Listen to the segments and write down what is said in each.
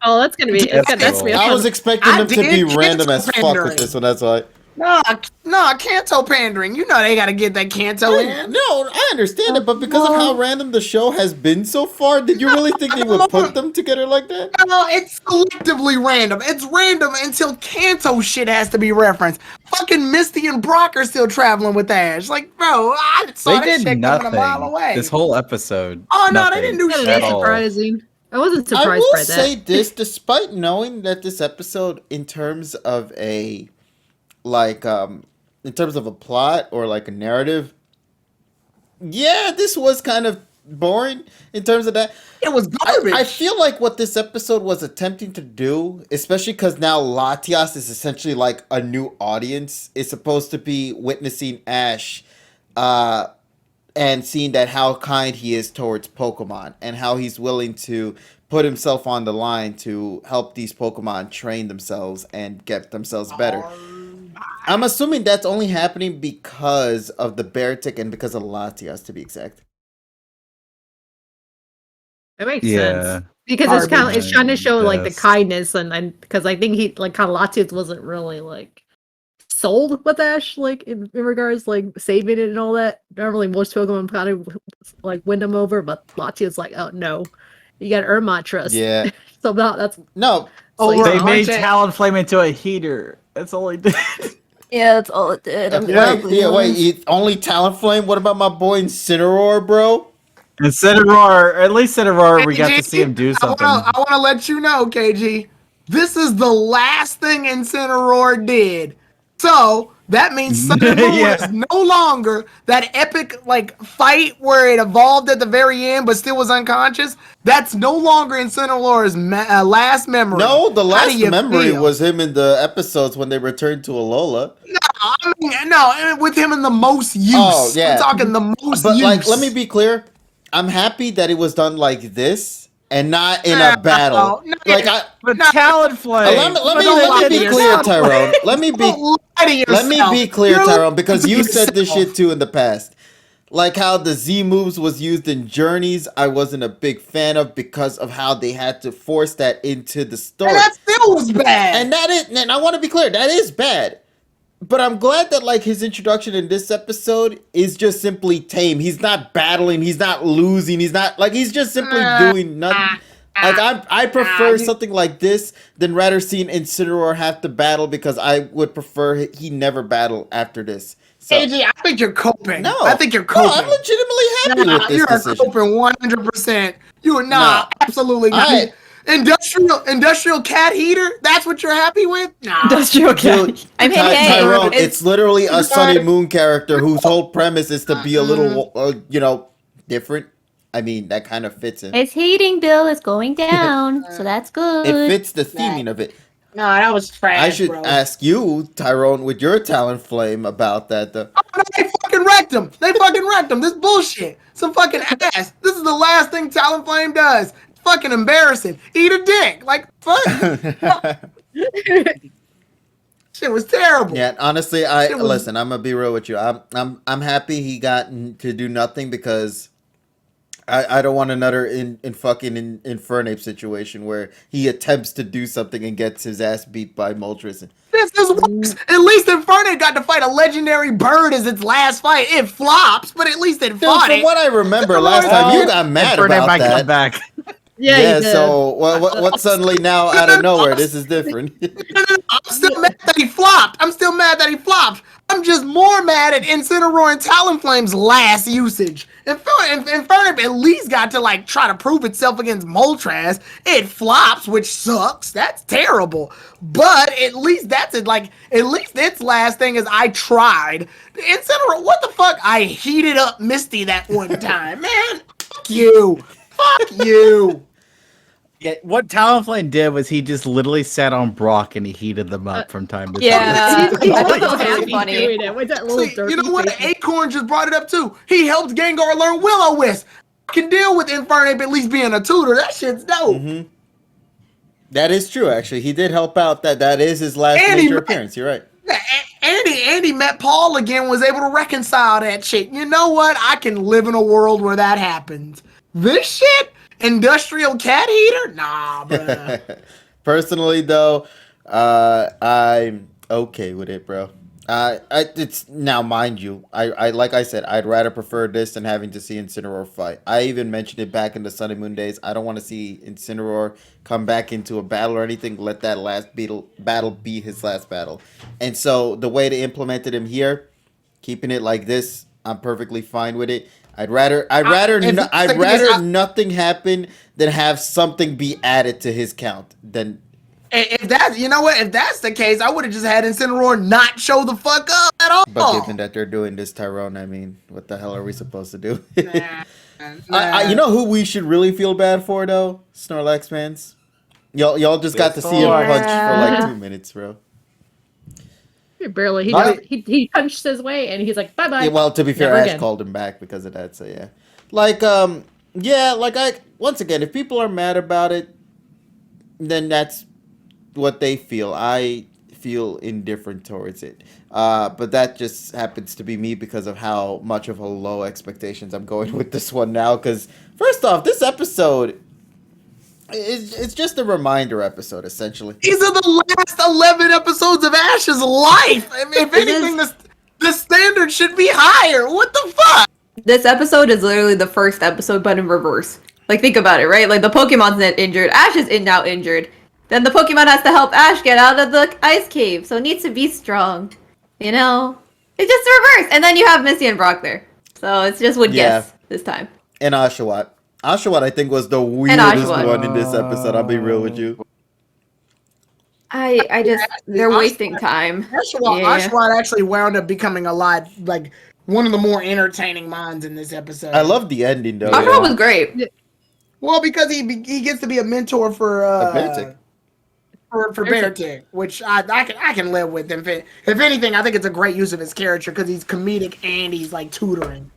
Oh, that's gonna be. I was expecting them to be random as fuck with this one. That's why. No, Kanto pandering. You know they gotta get that Kanto in. No, I understand it, but because of how random the show has been so far, did you really think they would put them together like that? No, it's selectively random. It's random until Kanto shit has to be referenced. Fucking Misty and Brock are still traveling with Ash. Like, bro, I saw that shit coming a mile away. This whole episode. Oh no, they didn't do shit. That's surprising. I wasn't surprised by that. I will say this, despite knowing that this episode, in terms of a in terms of a plot or like a narrative, yeah, this was kind of boring in terms of that. It was garbage. I feel like what this episode was attempting to do, especially because now Latias is essentially like a new audience, is supposed to be witnessing Ash and seeing that how kind he is towards Pokemon and how he's willing to put himself on the line to help these Pokemon train themselves and get themselves better. I'm assuming that's only happening because of the Beartic and because of Latias, to be exact. It makes sense because it's trying to show like the kindness and because I think he like kind of Latias wasn't really like sold with Ash like in regards like saving it and all that. Normally most Pokemon kind of like win them over, but Latias like, oh no, you got to earn my trust. Yeah. So that's no. Oh, they made Talonflame into a heater. That's all he did. Yeah, that's all it did. Wait, only Talonflame? What about my boy Incineroar, bro? Incineroar, at least Incineroar, we got to see him do something. I want to let you know, KG, this is the last thing Incineroar did. So that means Incineroar is no longer that epic like fight where it evolved at the very end but still was unconscious. That's no longer Incineroar's last memory. No, the last memory was him in the episodes when they returned to Alola. No, with him in the most use. Oh, yeah. I'm talking the most but use. Like, let me be clear. I'm happy that it was done like this and not in a battle. Talonflame. Let me be clear, Tyrone. Let me be clear, Tyrone, because you said this shit too in the past. Like how the Z moves was used in Journeys, I wasn't a big fan of because of how they had to force that into the story. And that still was bad. And I want to be clear, that is bad. But I'm glad that like his introduction in this episode is just simply tame. He's not battling, he's not losing, he's just simply doing nothing. Like I prefer something like this than rather seeing Incineroar have to battle because I would prefer he never battle after this. So, AJ, I think you're coping. No, I think you're coping. No, I'm legitimately happy with this decision. You are coping 100%. You are not. Absolutely not. Industrial cat heater? That's what you're happy with? Nah. Industrial cat. I mean, Tyrone, it's literally a Sun and Moon character whose whole premise is to be a little, different. I mean, that kind of fits in. His heating bill is going down, so that's good. It fits the theming of it. No, that was trash. I should ask you, Tyrone, with your Talonflame about that. Oh, no, they fucking wrecked him. This bullshit. Some fucking ass. This is the last thing Talonflame does. It's fucking embarrassing. Eat a dick. Like, fuck. Shit was terrible. Yeah, honestly, listen, I'm gonna be real with you. I'm happy he got to do nothing because I don't want another fucking Infernape situation where he attempts to do something and gets his ass beat by Moltres. This is worse. At least Infernape got to fight a legendary bird as its last fight. It flops, but at least it fought it. From what I remember last time, you got mad about that. Come back. Yeah. So what suddenly now out of nowhere? This is different. I'm still mad that he flopped. I'm just more mad at Incineroar and Talonflame's last usage. Infernape at least got to like try to prove itself against Moltres. It flops, which sucks. That's terrible. But at least that's it. Like at least its last thing is I tried. Incineroar, what the fuck? I heated up Misty that one time, man. Fuck you. Yeah, what Talonflame did was he just literally sat on Brock and he heated them up from time to time. Yeah, That's really funny. You know what? Acorn just brought it up too. He helped Gengar learn Will-O-Wisp. Can deal with Infernape at least being a tutor. That shit's dope. Mm-hmm. That is true, actually. He did help out. That is his last major appearance. You're right. Andy met Paul again, was able to reconcile that shit. You know what? I can live in a world where that happens. This shit? Industrial cat heater? Nah, bro. Personally, though, I'm okay with it, bro. It's now, mind you, I like I said, I'd rather prefer this than having to see Incineroar fight. I even mentioned it back in the Sun and Moon days. I don't want to see Incineroar come back into a battle or anything. Let that last battle be his last battle. And so the way they implemented him here, keeping it like this, I'm perfectly fine with it. I'd rather nothing happen than have something be added to his count than. If that's, you know what, if that's the case, I would have just had Incineroar not show the fuck up at all. But given that they're doing this, Tyrone, I mean, what the hell are we supposed to do? Nah. You know who we should really feel bad for, though? Snorlax fans. Y'all just got to see him punch for like 2 minutes, bro. Barely. He punched his way, and he's like, bye-bye. Yeah, well, to be fair, Never Ash again. called him back because of that, so yeah. Once again, if people are mad about it, then that's what they feel. I feel indifferent towards it. But that just happens to be me because of how much of a low expectations I'm going with this one now. Because, first off, this episode, it's just a reminder episode, essentially. These are the last 11 episodes of Ash's life. I mean, if anything, the standard should be higher. What the fuck? This episode is literally the first episode, but in reverse. Like, think about it, right? Like, the Pokemon's not injured. Ash is now injured. Then the Pokemon has to help Ash get out of the ice cave, so it needs to be strong. You know? It's just the reverse. And then you have Misty and Brock there. So it's just would guess this time. And Oshawott. Oshawott, I think, was the weirdest one in this episode. I'll be real with you. I just, they're wasting time. Oshawott actually wound up becoming a lot, like, one of the more entertaining minds in this episode. I love the ending, though. Oshawott was great. Well, because he gets to be a mentor for Beartic. For Beartic, which I can live with. If anything, I think it's a great use of his character because he's comedic and he's like tutoring.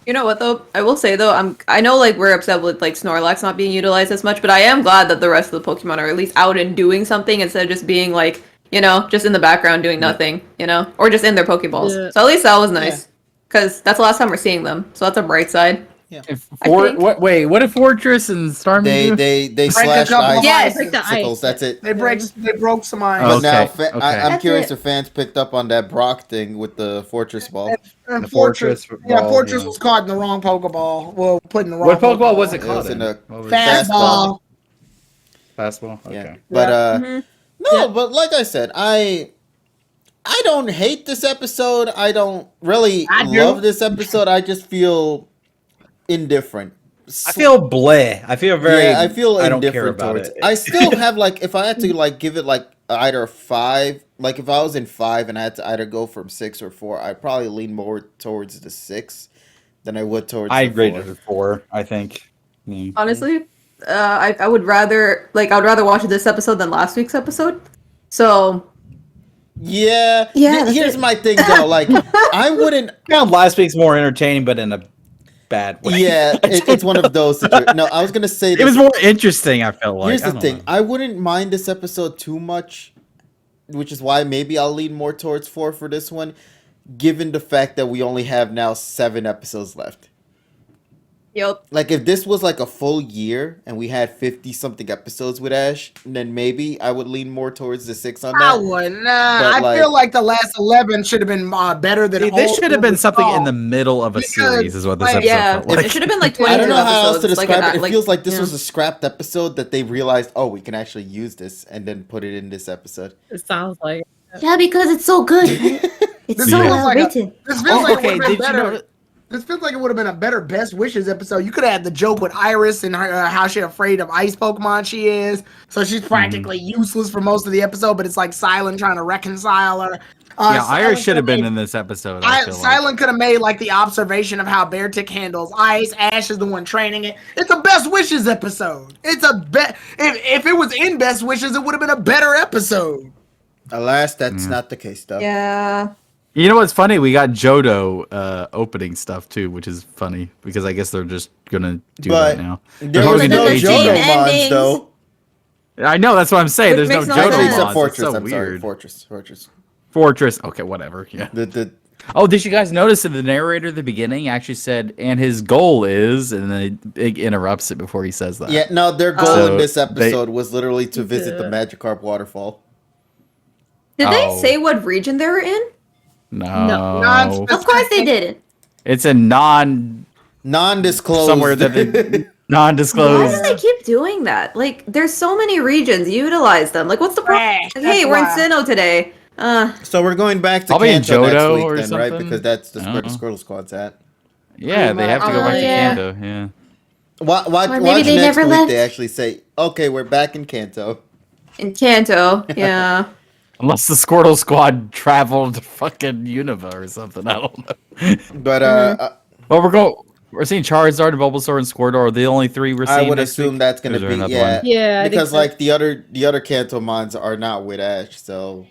You know what though? I will say though, I know like we're upset with like Snorlax not being utilized as much, but I am glad that the rest of the Pokemon are at least out and doing something instead of just being like, you know, just in the background doing nothing, you know, or just in their Pokeballs. Yeah. So at least that was nice because that's the last time we're seeing them. So that's a bright side. Yeah. What if Fortress and Starmie they slashed ice. Yes, that's it. They broke some ice. But now I'm curious if fans picked up on that Brock thing with the Fortress ball. And Fortress was caught in the wrong Pokeball. Well, put in the wrong. What Pokeball was it caught? It was in a fastball. Fastball. Okay. Yeah. But but like I said, I don't hate this episode. I don't really love this episode. I just feel indifferent. I feel bleh. I feel I feel indifferent towards it. I still have like, if I had to like give it like either a 5, like if I was in 5 and I had to either go from 6 or 4, I'd probably lean more towards the 6 than I would towards. I'd rate it a 4. I think. Honestly, I would rather watch this episode than last week's episode. So. Yeah. Here's my thing though. Like, I wouldn't. I found last week's more entertaining, but in a bad way. Yeah, it's one of those situations. No, I was gonna say it was more interesting. I felt like. Here's the thing: I wouldn't mind this episode too much, which is why maybe I'll lean more towards 4 for this one, given the fact that we only have now 7 episodes left. Yep. Like if this was like a full year and we had 50-something episodes with Ash, then maybe I would lean more towards the 6 on that. I wouldn't. I feel like the last 11 should have been better than. This should have been something in the middle of a series, is what this episode felt like. It should have been like 20. I don't know how else to describe it. It feels like this was a scrapped episode that they realized, oh, we can actually use this, and then put it in this episode. It sounds like. Yeah, because it's so good. It's so well written. This feels like it would have been better. This feels like it would have been a better Best Wishes episode. You could have had the joke with Iris and how she's afraid of ice Pokemon she is. So she's practically useless for most of the episode, but it's like Silent trying to reconcile her. Iris should have been in this episode. Silent could have made like the observation of how Beartic handles ice. Ash is the one training it. It's a Best Wishes episode. It's a if it was in Best Wishes, it would have been a better episode. Alas, that's not the case, though. Yeah. You know what's funny? We got Johto opening stuff too, which is funny because I guess they're just gonna do that now. There was no Johto mods, though. I know, that's what I'm saying. There's no Johto mods. Fortress, It's so I'm weird. sorry. Fortress. Fortress. Okay, whatever. Yeah. Oh, did you guys notice that the narrator at the beginning actually said, "And his goal is," and then it interrupts it before he says that. Yeah, no, their goal So in this episode was literally to visit the Yeah. Magikarp waterfall. Did Oh. they say what region they were in? No. Of course they didn't. It's a Non-disclosed. somewhere that they Why non-disclosed. do they keep doing that? Like, there's so many regions. Utilize them. Like, what's the problem? Trash, Like, hey, that's we're in why. Sinnoh today. So we're going back to Probably in Kanto next Johto week or then, right? something. Because that's I where don't the know. Squirtle Squad's at. Yeah, they have to go back to yeah. Kanto. Yeah. Watch maybe they next never week. left. They actually say, "Okay, we're back in Kanto." In Kanto, yeah. Unless the Squirtle Squad traveled to fucking Unova or something. I don't know. But Well, we're seeing Charizard, Bulbasaur, and Squirtle are the only three we're seeing. I would next assume week? that's Or gonna is there be another yeah, one? Yeah, I think because so. like the other Kanto mons are not with Ash, so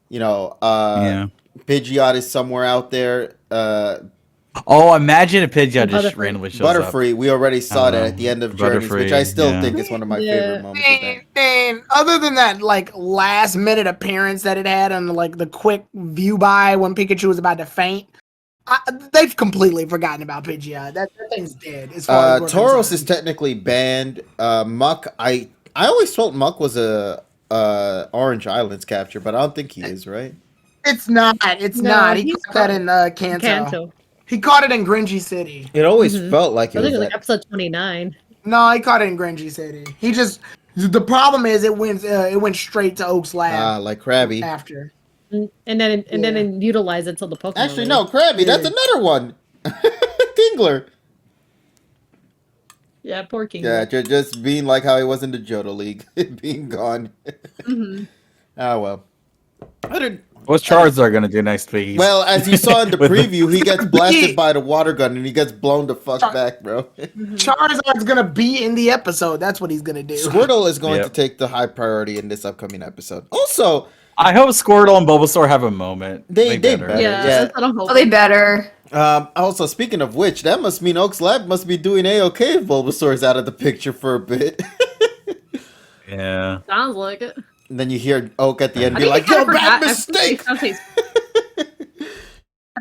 Yeah. Pidgeot is somewhere out there. Oh, imagine if Pidgeot just Butterfree. randomly shows up. Butterfree, we already saw that Oh, at the end of Journeys, which Butterfree, I still yeah. think is one of my Yeah. favorite moments of that. And other than that, like last minute appearance that it had on like the quick view by when Pikachu was about to faint, they've completely forgotten about Pidgeot. That thing's dead. As far as we're Tauros is concerned. technically banned. Muck, I always felt Muck was a Orange Islands capture, but I don't think he is, right? It's not. It's No, not. He he's caught that in Kanto. Kanto. He caught it in Gringy City. It always Mhm. felt like I it think was it was like that. episode 29. No, he caught it in Gringy City. He just the problem is it went straight to Oak's lab Like Krabby. after. And then it utilize it till the Pokemon. Actually, release. no, Krabby. That's Yeah. another one. Kingler. Yeah, poor King. Yeah, just being like how he was in the Johto League, being gone. Mhm. Oh well. What's Charizard gonna do next week? He's- Well, as you saw in the With the- preview, he gets blasted by the water gun and he gets blown the fuck back, bro. Charizard's gonna be in the episode. That's what he's gonna do. Squirtle is going Yep. to take the high priority in this upcoming episode. Also, I hope Squirtle and Bulbasaur have a moment. They better. Yeah, Yeah. that's what I'm Oh, hoping. they better. also speaking of which, that must mean Oak's Lab must be doing A-okay if Bulbasaur's out of the picture for a bit. Yeah. Sounds like it. And then you hear Oak at the end I be think like, they "Yo, kinda bad forgot- mistake." I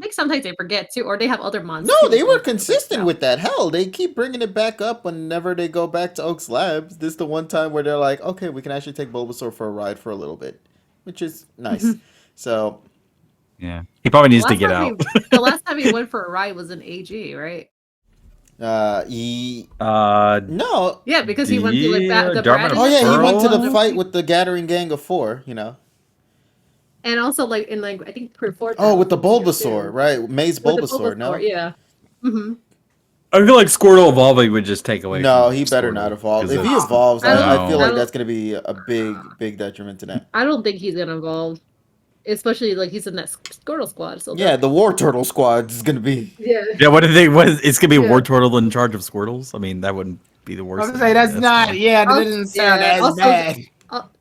think sometimes they forget too, or they have other monsters. No, they were consistent with that. Hell, they keep bringing it back up whenever they go back to Oak's Labs. This is the one time where they're like, "Okay, we can actually take Bulbasaur for a ride for a little bit," which is nice. So, Yeah. He probably needs to get out. The last time he went for a ride was in AG, right? no. Yeah, because he went to like the Dartmouth Brad Oh yeah, he went to the Pearl. fight with the Gathering Gang of 4. And also like in like I think Perforce. Oh, with the Bulbasaur, right? Maze Bulbasaur. No, Yeah. Mm-hmm. I feel like Squirtle evolving would just take away. no, from he better Squirtle, not evolve. 'cause If he it's- evolves, I I feel like don't- that's gonna be a big detriment to that. I don't think he's gonna evolve, especially like he's in that Squirtle squad. So Yeah, the War Turtle Squad is gonna be. yeah. Yeah, what do they? What? It's gonna be Yeah. War Turtle in charge of Squirtles. I mean, that wouldn't be the I worst. was gonna say that's not. fine. Yeah, that Also- doesn't sound yeah, as also- bad.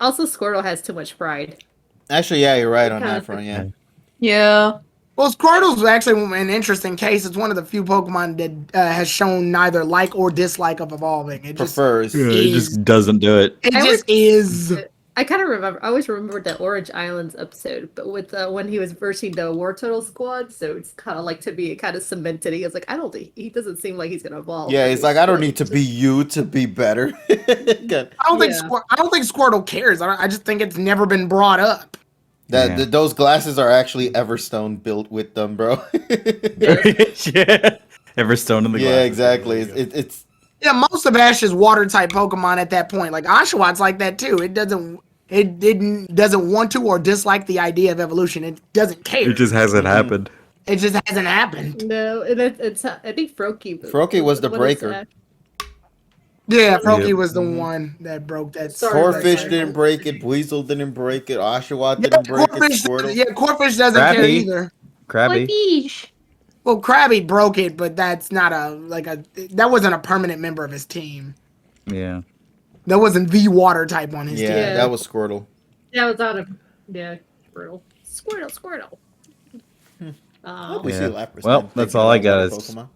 Also, Squirtle has too much pride. Actually, yeah, you're right on Kinda that front. Yeah. Yeah. Well, Squirtle's actually an interesting case. It's one of the few Pokemon that has shown neither like or dislike of evolving. It just Prefers. Yeah, it just doesn't do it. it I just is. I kind of remember. I always remembered that Orange Islands episode, but with when he was versing the War Turtle squad, so it's kind of like to be kind of cemented. He was like, I don't think he doesn't seem like he's gonna evolve. Yeah, he's like, I don't need to be you to be better. Good. I don't think Yeah. I don't think Squirtle cares. I just think it's never been brought up. That Yeah. those glasses are actually Everstone built with them, bro. Yeah. Everstone in the Yeah, glasses. exactly. There you go. It's Yeah, most of Ash's water type Pokemon at that point, like Oshawott's like that too. It doesn't want to or dislike the idea of evolution. It doesn't care. It just hasn't happened. It just hasn't happened. No, and it's I think Froakie. Froakie was the what is breaker. that? Yeah, Froakie Yep. was the one that broke that. Sorry, Corphish sorry. didn't break it, Weasel didn't break it, Oshawott Yeah, didn't break it, Corphish, Squirtle. yeah, Corphish doesn't care Krabby. either. Krabby. Well, Krabby broke it, but that's not that wasn't a permanent member of his team. Yeah. That wasn't the water type on his Yeah, team. Yeah. that was Squirtle. Yeah, it was out of Squirtle. We Yeah. see Lapras. Well, then. that's Taking all I out got other is- Pokemon.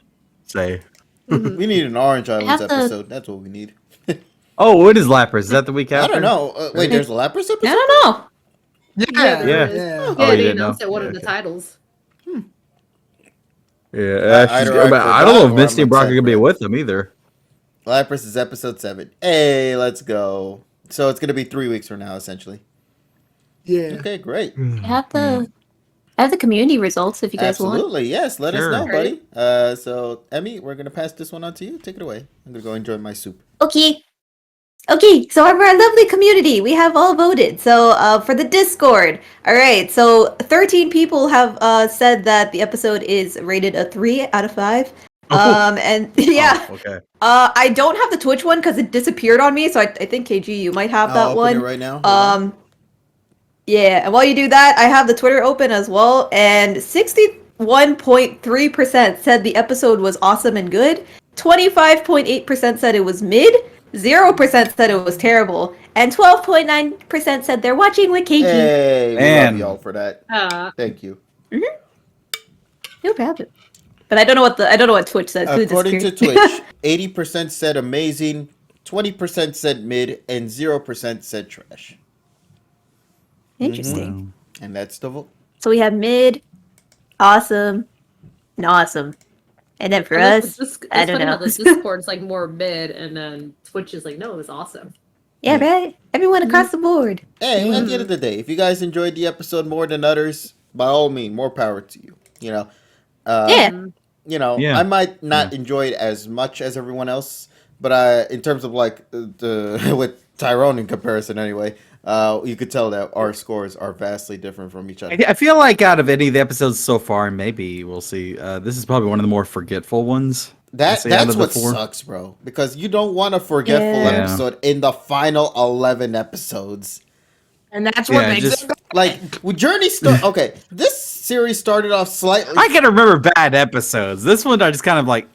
Say. We need an Orange Islands have to- episode. That's what we need. Oh, what is Lapras? Is that the week I after? don't know. Wait, there's a Lapras episode? I don't know. Yeah, there Yeah. is. yeah. Oh, Yeah, you they didn't know? announced it one Yeah, of the okay. titles. Yeah, Either I I don't know forgot if or Misty I'm and Brock are upset, gonna be bro. with them either. Lapras is episode 7. Hey, let's go. So it's gonna be 3 weeks from now, essentially. Yeah. Okay, great. I have the community results if you guys want. Absolutely, yes. Let us Sure. know, Great. buddy. So Emmy, we're gonna pass this one on to you. Take it away. I'm gonna go enjoy my soup. Okay. So our lovely community, we have all voted. So for the Discord, all right. So 13 people have said that the episode is rated a 3 out of 5. And yeah, okay. I don't have the Twitch one because it disappeared on me. So I think KG, you might have that I'll one. open it right now. Hold on. Yeah. And while you do that, I have the Twitter open as well, and 61.3% said the episode was awesome and good. 25.8% said it was mid. 0% said it was terrible, and 12.9% said they're watching with KG. Hey, we love Man. y'all for that. Thank you. No problem. But I don't know what Twitch says. According to Twitch, 80% said amazing, 20% said mid, and 0% said trash. Interesting. And that's the vote. So we have mid, awesome, and awesome. And then for us, I don't know. The Discord's like more mid, and then Twitch is like, no, it was awesome. Yeah, right? Everyone across the board. Hey, at the end of the day, if you guys enjoyed the episode more than others, by all means, more power to you. You know, Yeah. I might not enjoy it as much as everyone else, but in terms of like the with Tyrone in comparison, anyway, you could tell that our scores are vastly different from each other. I feel like out of any of the episodes so far, maybe we'll see. This is probably one of the more forgetful ones. That's what sucks, bro. Because you don't want a forgetful episode in the final 11 episodes. And that's what makes it like with Journey start. Okay, this series started off slightly. I can remember bad episodes. This one I just kind of look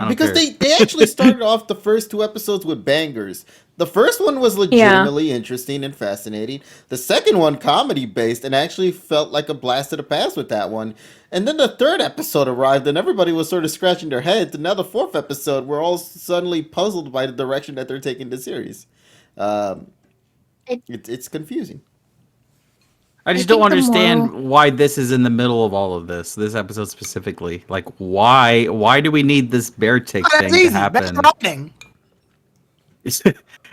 because they actually started off the first 2 episodes with bangers. The first one was legitimately interesting and fascinating. The second one comedy based and actually felt like a blast of the past with that one. And then the third episode arrived and everybody was sort of scratching their heads. And now the fourth episode, we're all suddenly puzzled by the direction that they're taking the series. It's confusing. I just don't understand why this is in the middle of all of this episode specifically. Like, why do we need this Beartic thing to happen? That's writing.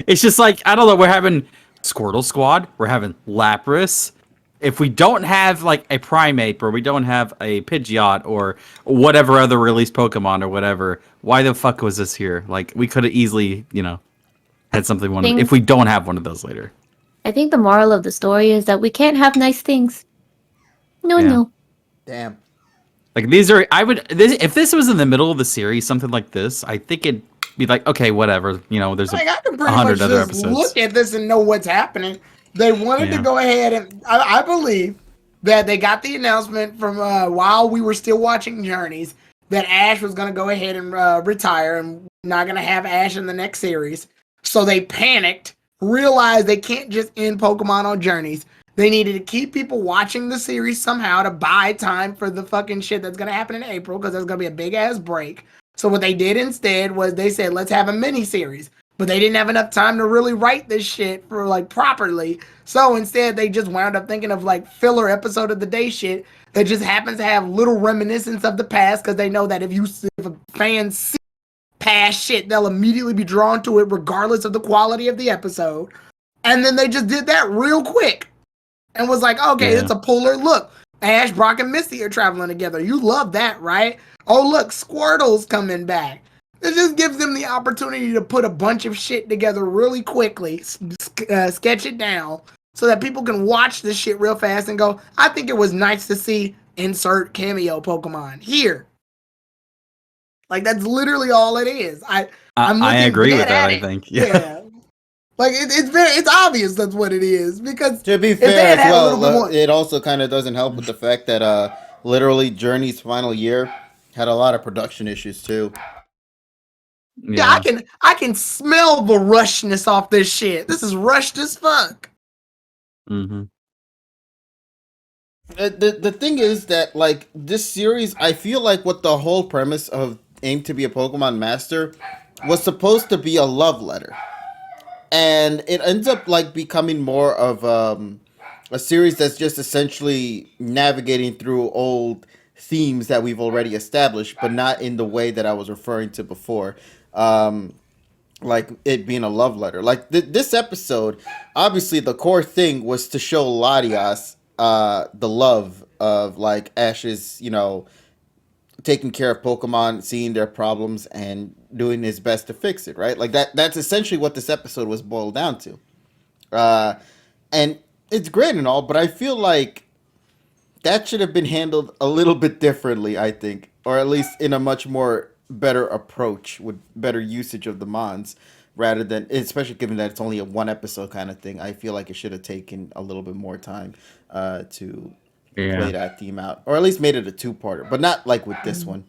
It's just like, I don't know, we're having Squirtle Squad, we're having Lapras. If we don't have like a Primeape or we don't have a Pidgeot or whatever other released Pokemon or whatever, why the fuck was this here? Like, we could have easily, had something if we don't have one of those later. I think the moral of the story is that we can't have nice things. No. Damn. Like, if this was in the middle of the series, something like this, I think it'd be like, okay, whatever. There's I can pretty 100 much other just episodes. look at this and know what's happening. They wanted to go ahead and I believe that they got the announcement from while we were still watching Journeys that Ash was going to go ahead and retire and not going to have Ash in the next series. So they panicked, realized they can't just end Pokemon on Journeys. They needed to keep people watching the series somehow to buy time for the fucking shit that's going to happen in April because there's going to be a big ass break. So what they did instead was they said, let's have a mini series. But they didn't have enough time to really write this shit for like properly. So instead they just wound up thinking of like filler episode of the day shit that just happens to have little reminiscence of the past because they know that if a fan see past shit, they'll immediately be drawn to it regardless of the quality of the episode. And then they just did that real quick and was like, okay, it's a puller. Look, Ash, Brock, and Misty are traveling together. You love that, right? Oh, look, Squirtle's coming back. It just gives them the opportunity to put a bunch of shit together really quickly, sketch it down, so that people can watch this shit real fast and go, I think it was nice to see insert cameo Pokemon here. Like, that's literally all it is. I agree with that, I think. Yeah. Like, it's obvious that's what it is. Because to be fair as well, it also kind of doesn't help with the fact that literally Journey's final year had a lot of production issues too. Yeah, I can smell the rushness off this shit. This is rushed as fuck. Mm-hmm. The thing is that like this series, I feel like what the whole premise of Aim to be a Pokemon Master was supposed to be a love letter, and it ends up like becoming more of a series that's just essentially navigating through old themes that we've already established, but not in the way that I was referring to before. Like it being a love letter. Like this episode, obviously the core thing was to show Latias the love of like Ash's, taking care of Pokemon, seeing their problems, and doing his best to fix it, right? Like that's essentially what this episode was boiled down to. And it's great and all, but I feel like that should have been handled a little bit differently, I think. Or at least in a much more better approach with better usage of the Mons, rather than, especially given that it's only a one episode kind of thing. I feel like it should have taken a little bit more time to play that theme out, or at least made it a two-parter, but not like with this one.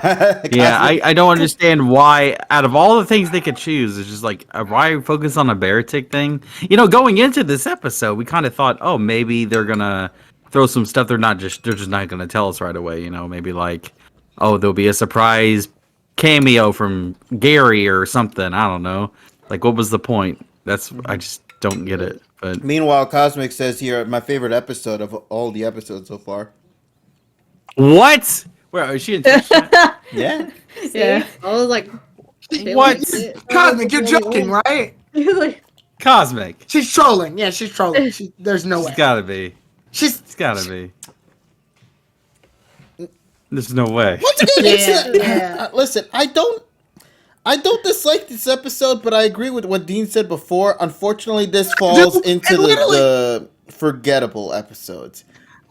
I don't understand why, out of all the things they could choose, it's just like, why focus on a Beartic thing? Going into this episode, we kind of thought, oh, maybe they're gonna throw some stuff they're just not gonna tell us right away. Maybe like, oh, there'll be a surprise cameo from Gary or something. I don't know. Like, what was the point? I just don't get it. But meanwhile, Cosmic says here, my favorite episode of all the episodes so far. What? Where is she in chat? Yeah. Yeah. I was like, what? Cosmic, you're joking, right? Cosmic. She's trolling. Yeah, she's trolling. There's no way. It's gotta be. It's gotta be. There's no way. Once again, listen, I don't dislike this episode, but I agree with what Dean said before. Unfortunately, this falls into the forgettable episodes.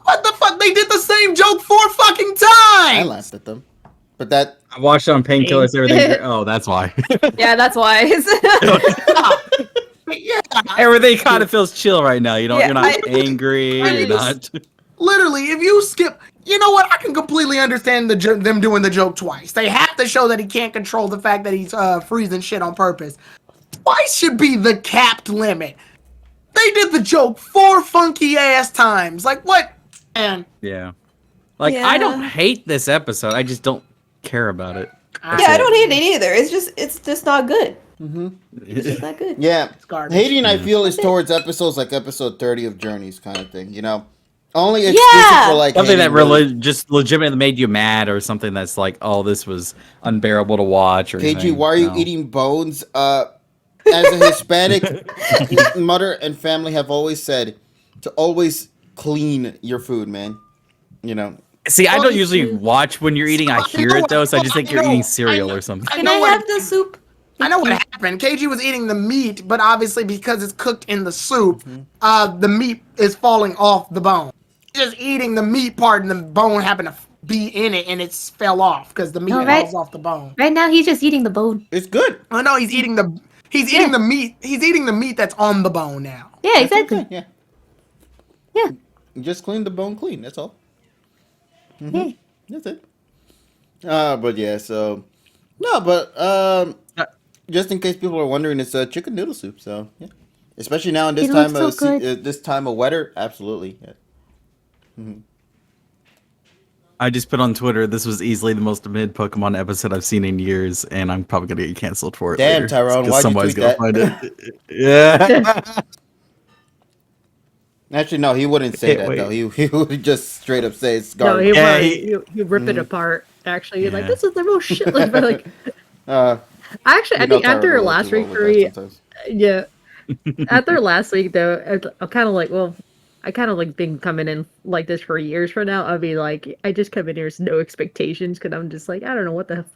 What the fuck? They did the same joke 4 fucking times! I laughed at them. But that... I watched on Painkillers, everything. Oh, that's why. Yeah, that's why. Yeah. Everything kind of feels chill right now. You're not angry. You're not... Literally, if you skip... You know what? I can completely understand them doing the joke twice. They have to show that he can't control the fact that he's freezing shit on purpose. Twice should be the capped limit. They did the joke 4 funky ass times. Like, what? Man. Yeah. Like, I don't hate this episode. I just don't care about it. I don't hate it either. It's just not good. Mm-hmm. It's just not good. Yeah. Hating, I feel, is towards episodes like episode 30 of Journeys kind of thing, Only exclusive for like something that just legitimately made you mad, or something that's like, oh, this was unbearable to watch. Or KG, anything. why are you eating bones? As a Hispanic, mother and family have always said to always clean your food, man. See, I don't usually watch when you're eating. I hear it though, so I just think you're eating cereal or something. Can I have the soup? I know what happened. KG was eating the meat, but obviously because it's cooked in the soup, the meat is falling off the bone. Just eating the meat part, and the bone happened to be in it, and it fell off because the meat falls off the bone. Right now, he's just eating the bone. It's good. Oh no, he's eating the meat. He's eating the meat that's on the bone now. Yeah, exactly. Okay, yeah. You just clean the bone clean. That's all. Yeah. That's it. But yeah, so no, but just in case people are wondering, it's chicken noodle soup. So yeah, especially now in this time of weather, absolutely. Yeah. Mm-hmm. I just put on Twitter, this was easily the most mid Pokemon episode I've seen in years, and I'm probably gonna get canceled for it. Damn, later, Tyrone, why'd somebody's you tweet gonna find it. Yeah. Actually, no, he wouldn't say that though. He would just straight up say it's garbage. No, he'd rip it apart. Actually, you're like, this is the real shit. Like, I think after last week, after last week though, I'm kind of like, well. I kind of like been coming in like this for years from now. I'll be like, I just come in here with no expectations because I'm just like, I don't know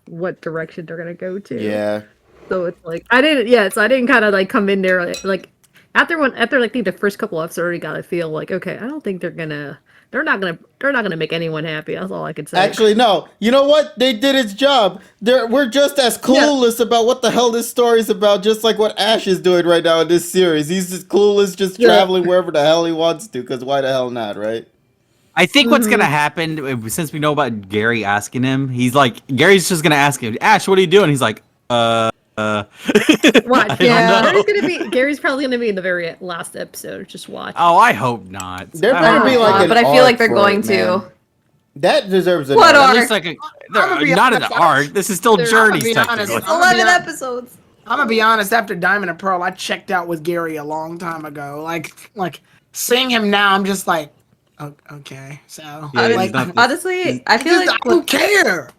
what direction they're gonna go to. Yeah. So it's like I didn't kind of like come in there like after I think the first couple episodes I already got to feel like, okay, I don't think they're not gonna make anyone happy. That's all I could say. Actually, no. You know what? They did its job. We're just as clueless about what the hell this story is about, just like what Ash is doing right now in this series. He's just clueless, just traveling wherever the hell he wants to, because why the hell not, right? I think what's gonna happen, since we know about Gary asking him, Gary's just gonna ask him, Ash, what are you doing? He's like, Watch, Gary's probably gonna be in the very last episode. Just watch. Oh, I hope not. There better be like, but I feel like they're going to. That deserves what arc. arc? Like not an arc. This is still Journeys. Technically. 11 episodes. I'm gonna be honest. After Diamond and Pearl, I checked out with Gary a long time ago. Like seeing him now, I'm just like, Okay, so Yeah, like, he's not the- honestly, I feel like I don't care.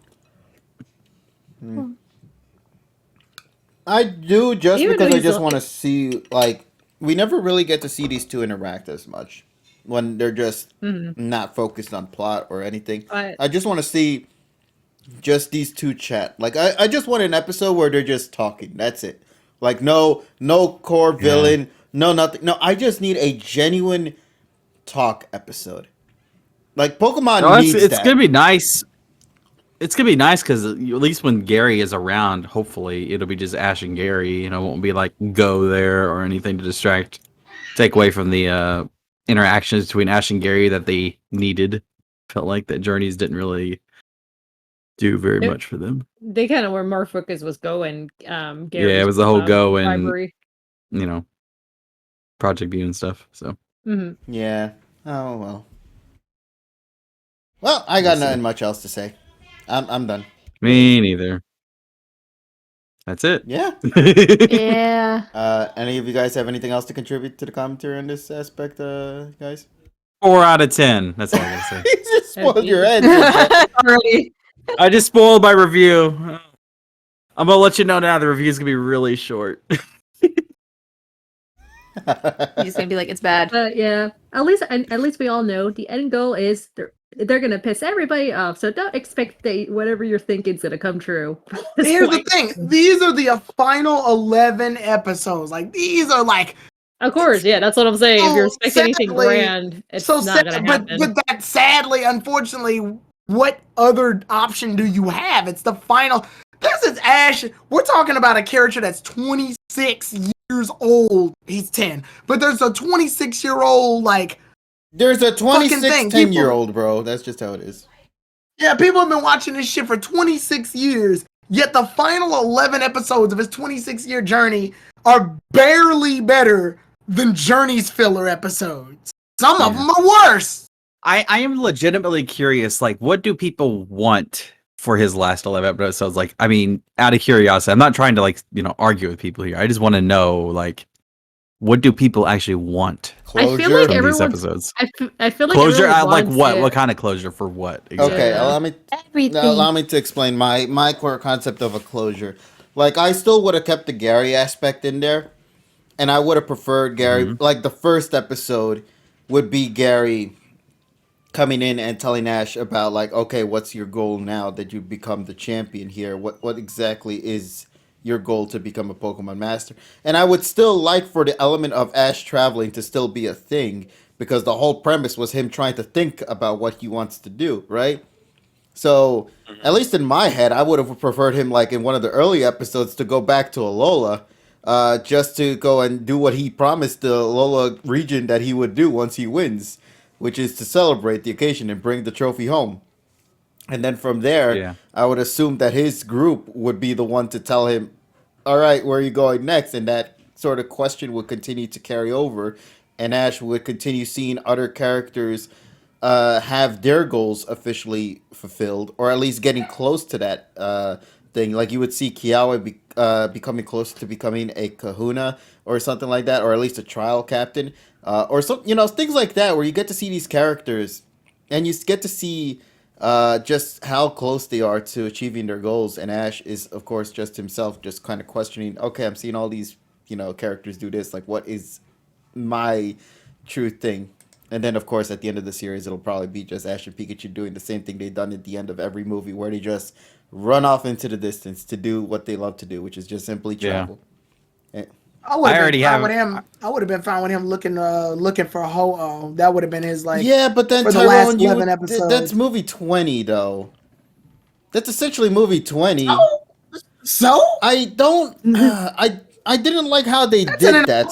I do just Even because though I he's just a- want to see, like, we never really get to see these two interact as much when they're just not focused on plot or anything. I just want to see just these two chat. Like, I just want an episode where they're just talking. That's it. Like, no core villain, no nothing. No, I just need a genuine talk episode. Like, Pokemon No, needs it's that. gonna be nice. It's gonna be nice because at least when Gary is around, hopefully it'll be just Ash and Gary. You know, it won't be like go there or anything to take away from the interactions between Ash and Gary that they needed. Felt like that journeys didn't really do very much for them. They kind of were more focused was Go and Gary's Yeah, it was the whole Go and rivalry. Project View and stuff. So Yeah. Oh, well. Well, I got nothing much else to say. I'm done. me neither. That's it. Yeah. yeah. Any of you guys have anything else to contribute to the commentary on this aspect, guys? 4 out of 10. That's all I gotta say. You just spoiled your answer. Already. I just spoiled my review. I'm gonna let you know now. The review is gonna be really short. You're just gonna be like, it's bad. But yeah, at least we all know the end goal is they're gonna piss everybody off. So don't expect that whatever you're thinking is gonna come true. Here's the thing: these are the final 11 episodes. Like these are like. Of course, yeah, that's what I'm saying. If you're So expecting anything sadly- grand, it's not gonna happen. But that sadly, unfortunately, what other option do you have? It's the final. This is Ash. We're talking about a character that's 26 years old. He's 10, but there's a 26-year-old like. There's a 26 thing. 10-year-old, bro. That's just how it is. Yeah, people have been watching this shit for 26 years. Yet the final 11 episodes of his 26-year journey are barely better than Journey's filler episodes. Some of them are worse. I am legitimately curious. Like, what do people want for his last 11 episodes? Like, I mean, out of curiosity, I'm not trying to argue with people here. I just want to know, like, what do people actually want? Closure. I feel like from these everyone's. episodes? I feel like Closure. everyone Like wants what? it. What kind of closure for what? Exactly? Okay, Yeah. allow me to explain my core concept of a closure. Like, I still would have kept the Gary aspect in there, and I would have preferred Gary. Like, the first episode would be Gary coming in and telling Ash about, like, okay, what's your goal now that you become the champion here? What exactly is your goal to become a Pokemon Master? And I would still like for the element of Ash traveling to still be a thing, because the whole premise was him trying to think about what he wants to do, right? So, at least in my head, I would have preferred him, like, in one of the early episodes to go back to Alola, just to go and do what he promised the Alola region that he would do once he wins, which is to celebrate the occasion and bring the trophy home. And then from there, I would assume that his group would be the one to tell him, all right, where are you going next? And that sort of question would continue to carry over, and Ash would continue seeing other characters have their goals officially fulfilled, or at least getting close to that thing. Like, you would see Kiawe becoming closer to becoming a Kahuna or something like that, or at least a trial captain, or some, things like that, where you get to see these characters and you get to see just how close they are to achieving their goals. And Ash is, of course, just himself, just kind of questioning, okay, I'm seeing all these, characters do this. Like, what is my true thing? And then, of course, at the end of the series, it'll probably be just Ash and Pikachu doing the same thing they've done at the end of every movie, where they just run off into the distance to do what they love to do, which is just simply travel. Yeah. I would have been fine with him looking for Ho-Oh. That would have been his, like, yeah, but then for the Tyrone, last 11 episodes. That's movie 20, though. That's essentially movie 20. So I don't. I didn't like how they did that.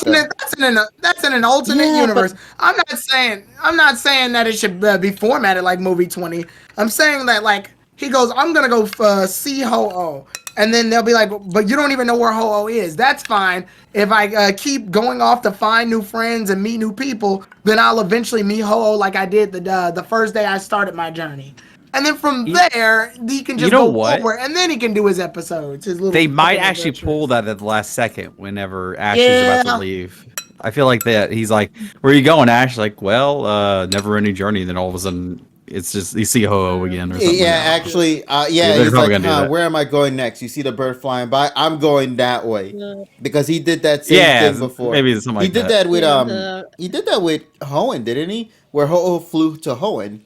That's in an alternate universe. I'm not saying that it should be formatted like movie 20. I'm saying that, like, he goes, I'm gonna go see Ho-Oh, and then they'll be like, but you don't even know where Ho-Oh is. That's fine. If I keep going off to find new friends and meet new people, then I'll eventually meet Ho-Oh like I did the first day I started my journey. And then from there, he can just go over, and then he can do his episodes. They might actually pull that at the last second whenever Ash is about to leave. I feel like that he's like, "Where are you going, Ash?" Like, well, never-ending journey. And then all of a sudden, it's just you see Ho-Oh again or something. Yeah, like that. actually, they're he's probably like, gonna do that. where am I going next? You see the bird flying by? I'm going that way. Because he did that same Yeah, thing before. maybe something He like did that. that with he did that with Hoenn, didn't he? Where Ho-Oh flew to Hoenn.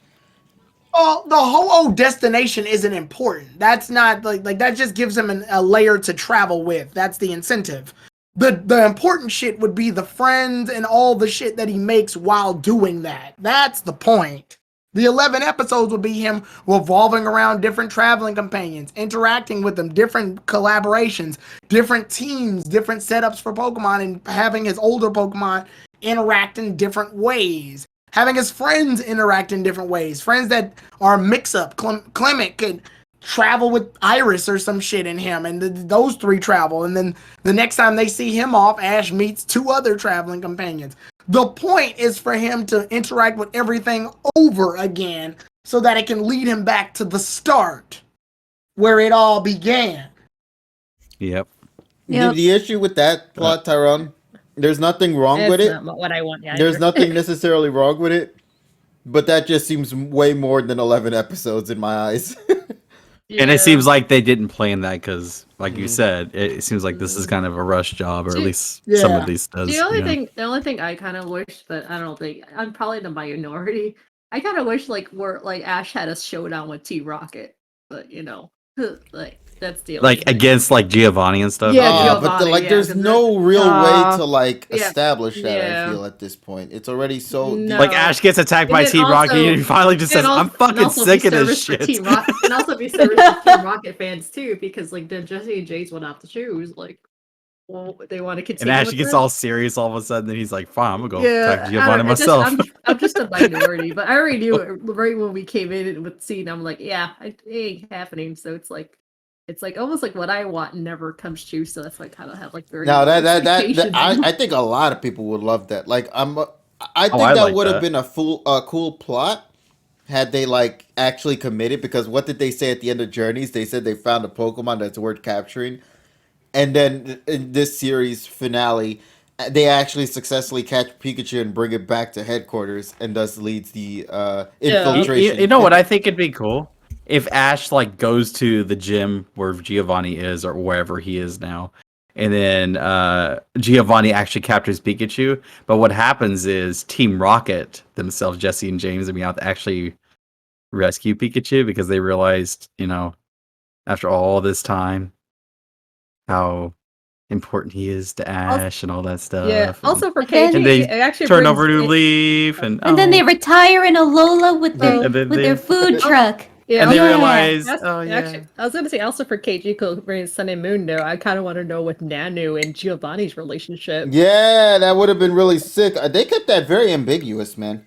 Well, the Ho-Oh destination isn't important. That's not like that just gives him a layer to travel with. That's the incentive. The important shit would be the friends and all the shit that he makes while doing that. That's the point. The 11 episodes would be him revolving around different traveling companions, interacting with them, different collaborations, different teams, different setups for Pokemon, and having his older Pokemon interact in different ways. Having his friends interact in different ways. Friends that are mix-up. Clement could travel with Iris or some shit in him, and those three travel. And then the next time they see him off, Ash meets two other traveling companions. The point is for him to interact with everything over again so that it can lead him back to the start where it all began. Yep. The issue with that plot, Tyrone, there's nothing wrong with it. That's not what I want. There's nothing necessarily wrong with it, but that just seems way more than 11 episodes in my eyes. And it seems like they didn't plan that because, like you said, it seems like this is kind of a rush job, or at least some of these does. The only thing I kind of wish that I don't think I'm probably the minority. I kind of wish like Ash had a showdown with T Rocket, but like that's the only thing. Against like Giovanni and stuff. Yeah, but there's no real way to like establish that. I feel at this point it's already so like Ash gets attacked by T Rocket, and he finally just says, "I'm fucking sick of this shit." And also be service for Team Rocket fans too, because like then Jesse and Jace went off to choose. Like, well, they want to continue. And Ash gets all serious all of a sudden, and he's like, "Fine, I'm gonna go attack Giovanni myself." I'm just a minority, but I already knew it right when we came in with scene. I'm like, yeah, it ain't happening. So it's like almost like what I want never comes true. So that's why I kind of have like very I think a lot of people would love that. Like I think that would have been a cool plot had they like actually committed, because what did they say at the end of Journeys? They said they found a Pokemon that's worth capturing. And then in this series finale, they actually successfully catch Pikachu and bring it back to headquarters, and thus leads the infiltration. You know what I think it'd be cool? If Ash like goes to the gym where Giovanni is, or wherever he is now, and then Giovanni actually captures Pikachu. But what happens is Team Rocket themselves, Jesse and James and Meowth, actually rescue Pikachu because they realized, after all this time, how important he is to Ash and all that stuff. Yeah. Also for KG, and they it actually turn over to Leaf, and then they retire in a Lola with their food truck. Yeah, and they realize, actually, I was going to say also for KG bringing Sun and Moon, though, I kind of want to know with Nanu and Giovanni's relationship. Yeah, that would have been really sick. They kept that very ambiguous, man.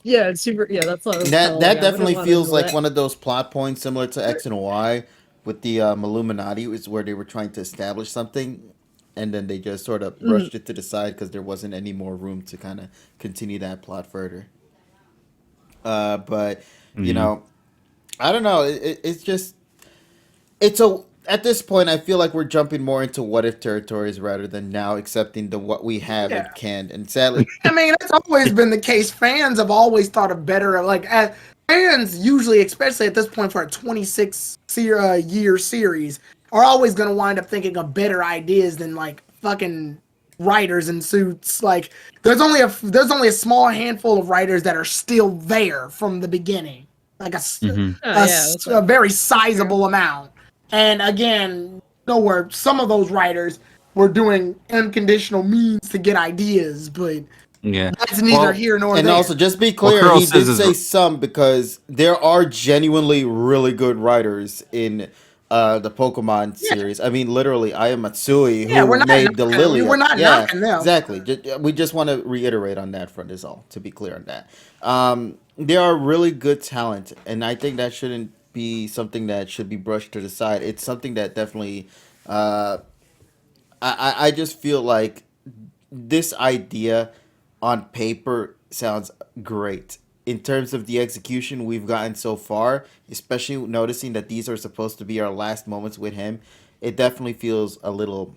Yeah, it's super. Yeah, that's what that definitely feels like one of those plot points similar to X and Y with the Illuminati, is where they were trying to establish something, and then they just sort of brushed it to the side because there wasn't any more room to kind of continue that plot further. But I don't know. At this point, I feel like we're jumping more into what if territories rather than now accepting what we have in canned. And sadly, I mean, that's always been the case. Fans have always thought of better. Like fans usually, especially at this point for a 26-year series, are always going to wind up thinking of better ideas than like fucking writers in suits. Like there's only a small handful of writers that are still there from the beginning. Like a very sizable amount. And again, where some of those writers were doing unconditional means to get ideas, but that's neither here nor there. And also, just be clear, he did say some, because there are genuinely really good writers in the Pokemon series. I mean, literally, I am Matsui, who made the Lily. We're not knocking them. Exactly. We just want to reiterate on that front is all, to be clear on that. There are really good talent, and I think that shouldn't be something that should be brushed to the side. It's something that definitely, I just feel like this idea on paper sounds great. In terms of the execution we've gotten so far, especially noticing that these are supposed to be our last moments with him, it definitely feels a little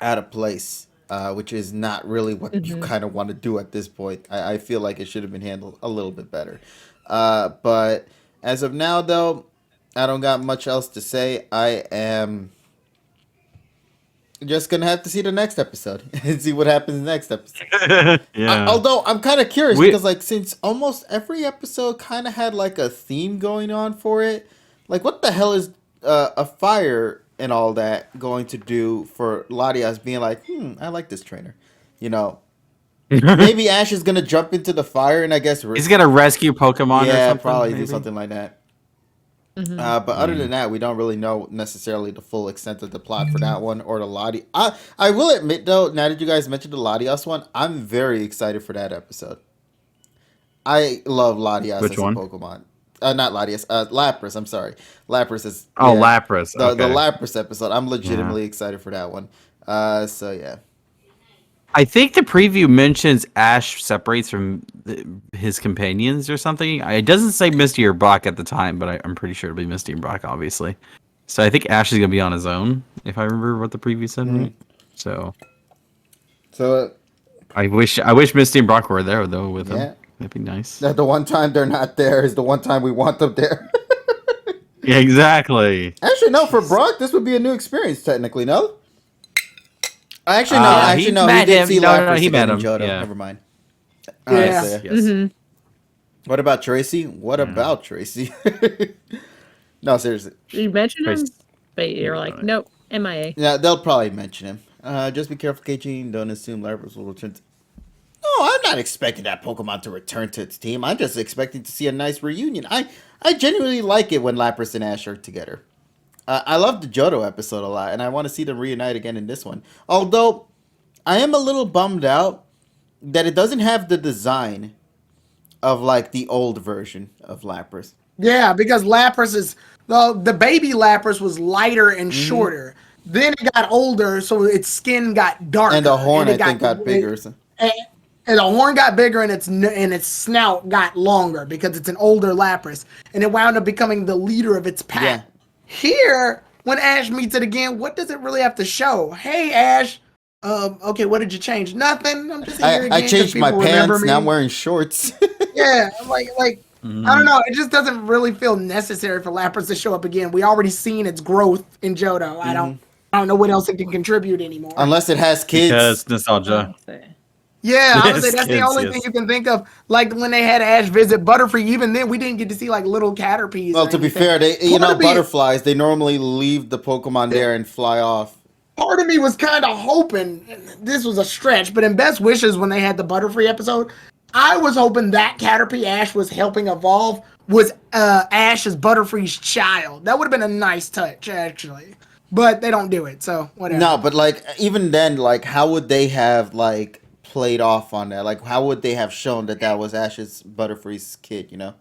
out of place. which is not really what you kind of want to do at this point. I feel like it should have been handled a little bit better. But as of now, though, I don't got much else to say. I am just gonna have to see the next episode and see what happens next episode. Although I'm kind of curious because, like, since almost every episode kind of had like a theme going on for it, like, what the hell is a fire and all that going to do for Latias being like, I like this trainer, you know? Maybe Ash is gonna jump into the fire and I guess he's gonna rescue Pokemon. Yeah, or something, probably maybe? do something like that. But other than that, we don't really know necessarily the full extent of the plot for that one or the Latias. I will admit though, now that you guys mentioned the Latias one, I'm very excited for that episode. I love Latias as a Pokemon. Not Latias, Lapras. I'm sorry, Lapras is. Lapras. The Lapras episode. I'm legitimately excited for that one. So yeah. I think the preview mentions Ash separates from his companions or something. It doesn't say Misty or Brock at the time, but I'm pretty sure it'll be Misty and Brock, obviously. So I think Ash is going to be on his own, if I remember what the preview said, right? So I wish Misty and Brock were there, though, with him. That'd be nice. The one time they're not there is the one time we want them there. Yeah, exactly. Actually, no, for Brock, this would be a new experience, technically, no? Actually, no. He did see Lapras he met him. Johto. Yeah. Never mind. Yes. What about Tracy? What about Tracy? No, seriously. You mentioned him, but you're like, nope, MIA. Yeah, they'll probably mention him. Just be careful, KG. Don't assume Lapras will return to... No, I'm not expecting that Pokemon to return to its team. I'm just expecting to see a nice reunion. I genuinely like it when Lapras and Ash are together. I love the Johto episode a lot, and I want to see them reunite again in this one. Although, I am a little bummed out that it doesn't have the design of, like, the old version of Lapras. Yeah, because Lapras is... The baby Lapras was lighter and shorter. Then it got older, so its skin got darker. And the horn, I think, got bigger. And the horn got bigger, and its snout got longer because it's an older Lapras. And it wound up becoming the leader of its pack. Yeah. Here, when Ash meets it again, what does it really have to show? Hey, Ash. Okay, what did you change? Nothing. I'm just here again. I changed my pants. Now I'm wearing shorts. Yeah, like I don't know. It just doesn't really feel necessary for Lapras to show up again. We already seen its growth in Johto. I don't know what else it can contribute anymore. Unless it has kids. Because nostalgia. Yeah, I would say that's the only thing you can think of. Like when they had Ash visit Butterfree, even then we didn't get to see like little Caterpies. Well, to be fair, butterflies, they normally leave the Pokemon there and fly off. Part of me was kind of hoping this was a stretch, but in Best Wishes when they had the Butterfree episode, I was hoping that Caterpie Ash was helping evolve was Ash's Butterfree's child. That would have been a nice touch, actually. But they don't do it, so whatever. No, but like even then, like how would they have like played off on that? Like how would they have shown that was Ash's Butterfree's kid, you know?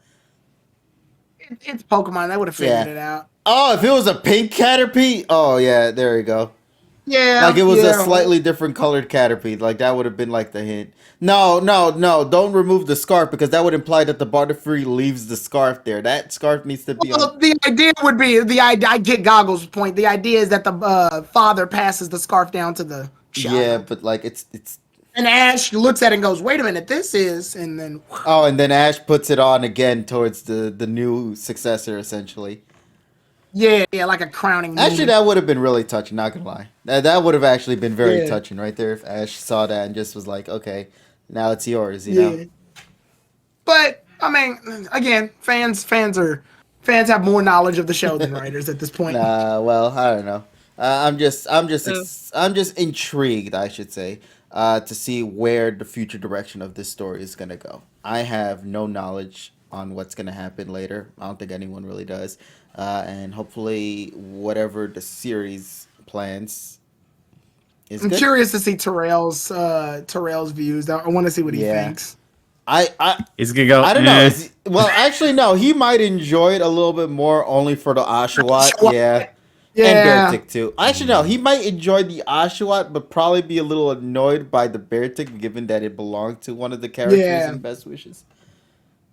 It's Pokemon. They would have figured it out. Oh, if it was a pink Caterpie? Oh, yeah, there you go. Yeah. Like it was a slightly different colored Caterpie. Like that would have been like the hint. No. Don't remove the scarf because that would imply that the Butterfree leaves the scarf there. That scarf needs to be on. The idea would be, I get Goggles' point. The idea is that the father passes the scarf down to the child. Yeah, but like it's... And Ash looks at it and goes, wait a minute, this is... And then... Oh, and then Ash puts it on again towards the new successor, essentially. Yeah, like a crowning moment. Actually, that would have been really touching, not gonna lie. That would have actually been very touching right there if Ash saw that and just was like, okay, now it's yours, you know? But, I mean, again, fans have more knowledge of the show than writers at this point. Well, I don't know. I'm just intrigued, I should say, to see where the future direction of this story is gonna go. I have no knowledge on what's gonna happen later. I don't think anyone really does. And hopefully, whatever the series plans is good. I'm curious to see Terrell's views. I want to see what he thinks. He's gonna go. I don't know. Well, actually, no. He might enjoy it a little bit more, only for the Oshawott. Yeah. And Beartic too. Actually, no. He might enjoy the Oshawott, but probably be a little annoyed by the Beartic, given that it belonged to one of the characters in Best Wishes.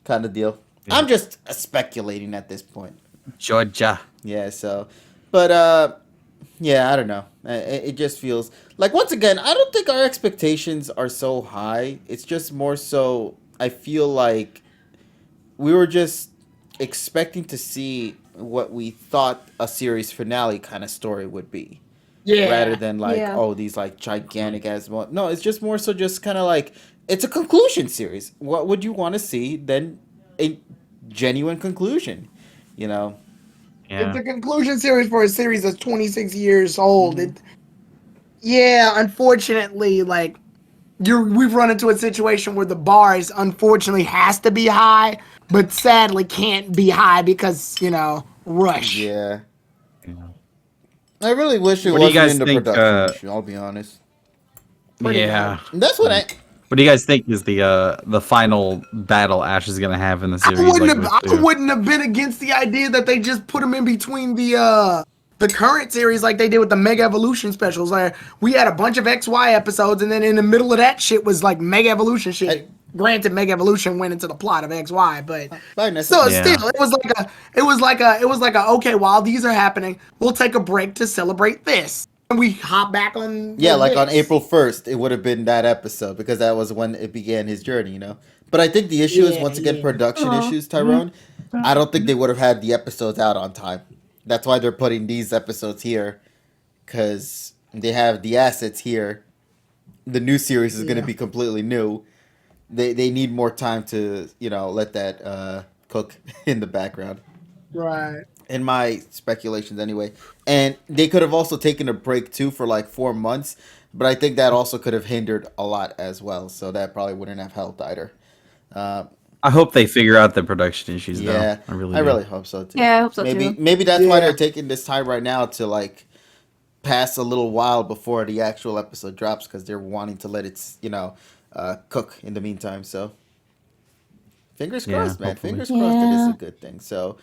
Kind of deal. Yeah. I'm just speculating at this point. Georgia. Yeah, so. But Yeah, I don't know. It just feels like, once again, I don't think our expectations are so high. It's just more so I feel like we were just expecting to see what we thought a series finale kind of story would be. Rather Yeah. than like, Yeah. oh, these like gigantic ass no, it's just more so just kind of like, it's a conclusion series. What would you want to see then? A genuine conclusion, you know? It's Yeah. a conclusion series for a series that's 26 years old. Yeah, unfortunately, like we've run into a situation where the bar is unfortunately has to be high, but sadly can't be high because, rush. Yeah. I really wish it What do you wasn't guys in the think? production issue, I'll be honest. Pretty Yeah. much. And that's what I What do you guys think is the final battle Ash is gonna have in the series? I wouldn't have been against the idea that they just put him in between the current series like they did with the Mega Evolution specials. Like we had a bunch of XY episodes, and then in the middle of that shit was like Mega Evolution shit. Granted, Mega Evolution went into the plot of XY, but still, it was like a okay. While these are happening, we'll take a break to celebrate this, and we hop back on. Yeah, like on this. April 1st, it would have been that episode because that was when it began his journey, you know? But I think the issue is, once again, production issues, Tyrone. I don't think they would have had the episodes out on time. That's why they're putting these episodes here, because they have the assets here. The new series is going to be completely new. They need more time to, let that cook in the background. Right. In my speculations anyway. And they could have also taken a break too for like 4 months, but I think that also could have hindered a lot as well, so that probably wouldn't have helped either. I hope they figure out the production issues. Yeah, though. I really hope so too. Yeah, I hope so maybe too. maybe that's why they're taking this time right now to like pass a little while before the actual episode drops, because they're wanting to let it cook in the meantime. So fingers crossed, man. Hopefully. Fingers crossed it is a good thing. So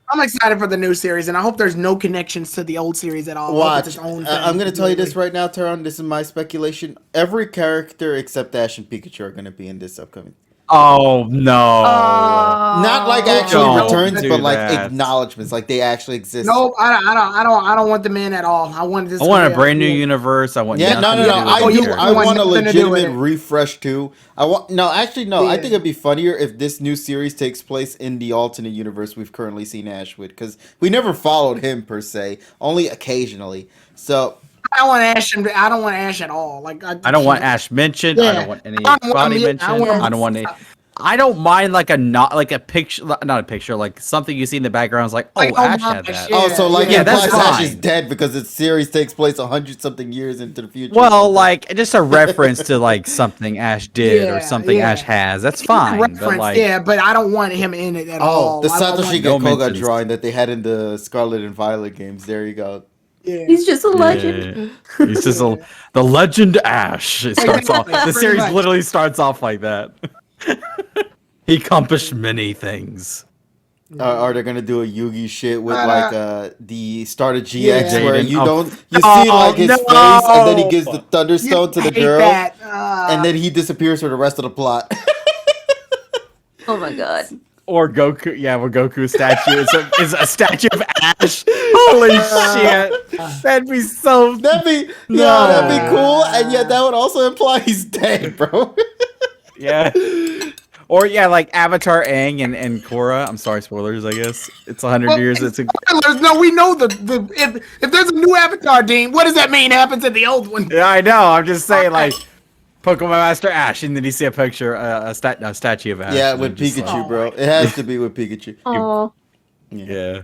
I'm excited for the new series, and I hope there's no connections to the old series at all. I hope it's watch. its own I'm thing. going to tell you this right now, Tyrone. This is my speculation. Every character except Ash and Pikachu are going to be in this upcoming. Oh no! Not like actually Don't returns, do but like that. acknowledgments, like they actually exist. Nope, I don't want them in at all. I want this. I want a brand new universe. I want Yeah, no. nothing to do with I the do. characters. I want a nothing to do with legitimate it. refresh too. I Yeah. think it'd be funnier if this new series takes place in the alternate universe we've currently seen Ash with, because we never followed him per se, only occasionally. So I don't want Ash. I don't want Ash at all. Like I don't want Ash mentioned. I don't want any I don't want body him- mentioned. I don't want any. I don't mind like not a picture, not a picture, like something you see in the background is like, oh, Like, oh Ash my had that. shit. so like Yeah, it that's implies Ash is fine. dead because the series takes place 100-something years into the future. or Well, something. like just a reference to like something Ash did or something Ash has. That's fine. But Reference, like, yeah, but I don't want him in it at all. the I don't want- Satoshi no Koga mentions. drawing that they had in the Scarlet and Violet games. There you go. Yeah. He's just a legend. yeah, he's just the legend Ash. It starts off. The Pretty series much. literally starts off like that. He accomplished many things. Are they gonna do a Yugi shit with the start of GX Yeah. where Jaden. you Oh. don't see like his No. face and then he gives the Thunderstone to the hate girl that. and then he disappears for the rest of the plot. Oh my god. Or Goku, yeah, where Goku's statue is a statue of Ash. Holy shit, that'd be so. that'd be cool, and yet that would also imply he's dead, bro. Yeah. Or yeah, like Avatar Aang and Korra. I'm sorry, spoilers. I guess it's 100 years. It's a Spoilers, no, we know if there's a new Avatar, Dean, what does that mean happens in the old one? yeah, I know. I'm just saying, like Pokemon Master Ash, and then you see a picture, a statue of Ash. Yeah, and with I'm just Pikachu, like, bro. It has to be with Pikachu. Oh. yeah.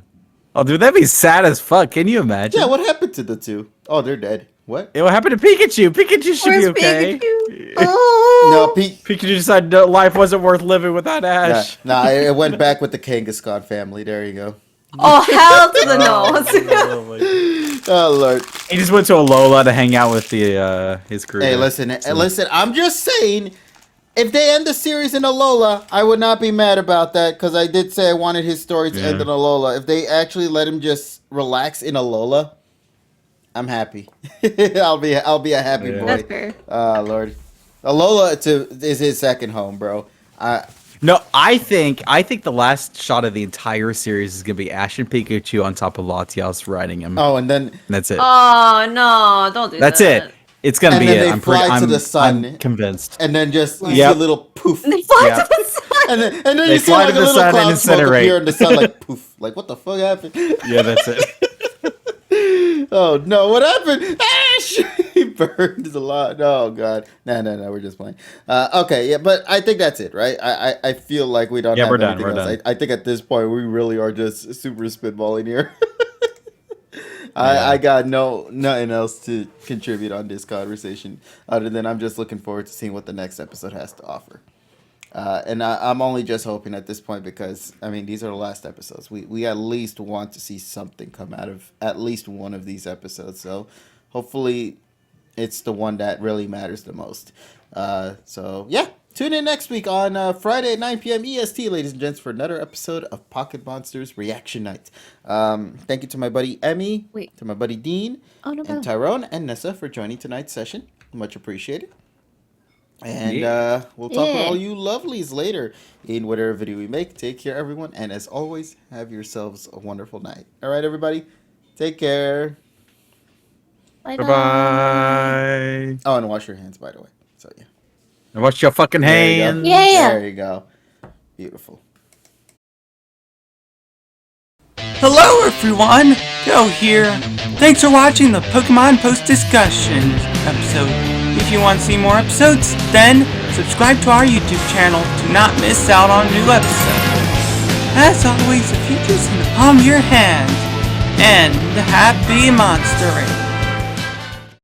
Oh, dude, that'd be sad as fuck. Can you imagine? Yeah, what happened to the two? Oh, they're dead. What? It will happen to Pikachu. Pikachu should Where's be okay. Pikachu? No, Pikachu decided that life wasn't worth living without Ash. it went back with the Kangaskhan family. There you go. Oh, hell to the nose. Oh Lord. He just went to Alola to hang out with the his crew. Hey, listen. I'm just saying, if they end the series in Alola, I would not be mad about that, because I did say I wanted his story to end in Alola. If they actually let him just relax in Alola, I'm happy. I'll be a happy boy. That's fair. Lord, Alola is his second home, bro. No, I think the last shot of the entire series is gonna be Ash and Pikachu on top of Latias riding him. Oh, and then That's it. Oh no! Don't do That's that. it. It's gonna And be then it. they I'm fly to the sun. I'm convinced. and then just you see Yep. a little poof. They fly Yeah. to the sun. And then They you see fly like to a the little sun and cloud smoke incinerate. appear in the sun, like poof. Like what the fuck happened? Yeah, that's it. Oh no, what happened? Ash! He burned a lot. Oh god. No, we're just playing. Okay, yeah, but I think that's it, right? I feel like we don't Yeah, have we're done, anything we're else. done. I think at this point we really are just super spitballing here. I got nothing else to contribute on this conversation other than I'm just looking forward to seeing what the next episode has to offer. And I'm only just hoping at this point because, I mean, these are the last episodes. We at least want to see something come out of at least one of these episodes. So hopefully it's the one that really matters the most. So, yeah. Tune in next week on Friday at 9 p.m. EST, ladies and gents, for another episode of Pocket Monsters Reaction Night. Thank you to my buddy Emmy, to my buddy Dean, and Tyrone and Nessa for joining tonight's session. Much appreciated. And we'll talk with all you lovelies later in whatever video we make. Take care, everyone. And as always, have yourselves a wonderful night. All right, everybody. Take care. Bye-bye. Oh, and wash your hands, by the way. So, yeah. And wash your fucking There you go. hands. Yeah. There you go. Beautiful. Hello everyone, Go here. Thanks for watching the Pokemon Post Discussion episode. If you want to see more episodes, then subscribe to our YouTube channel to not miss out on new episodes. As always, the future's in the palm of your hand. And happy monstering!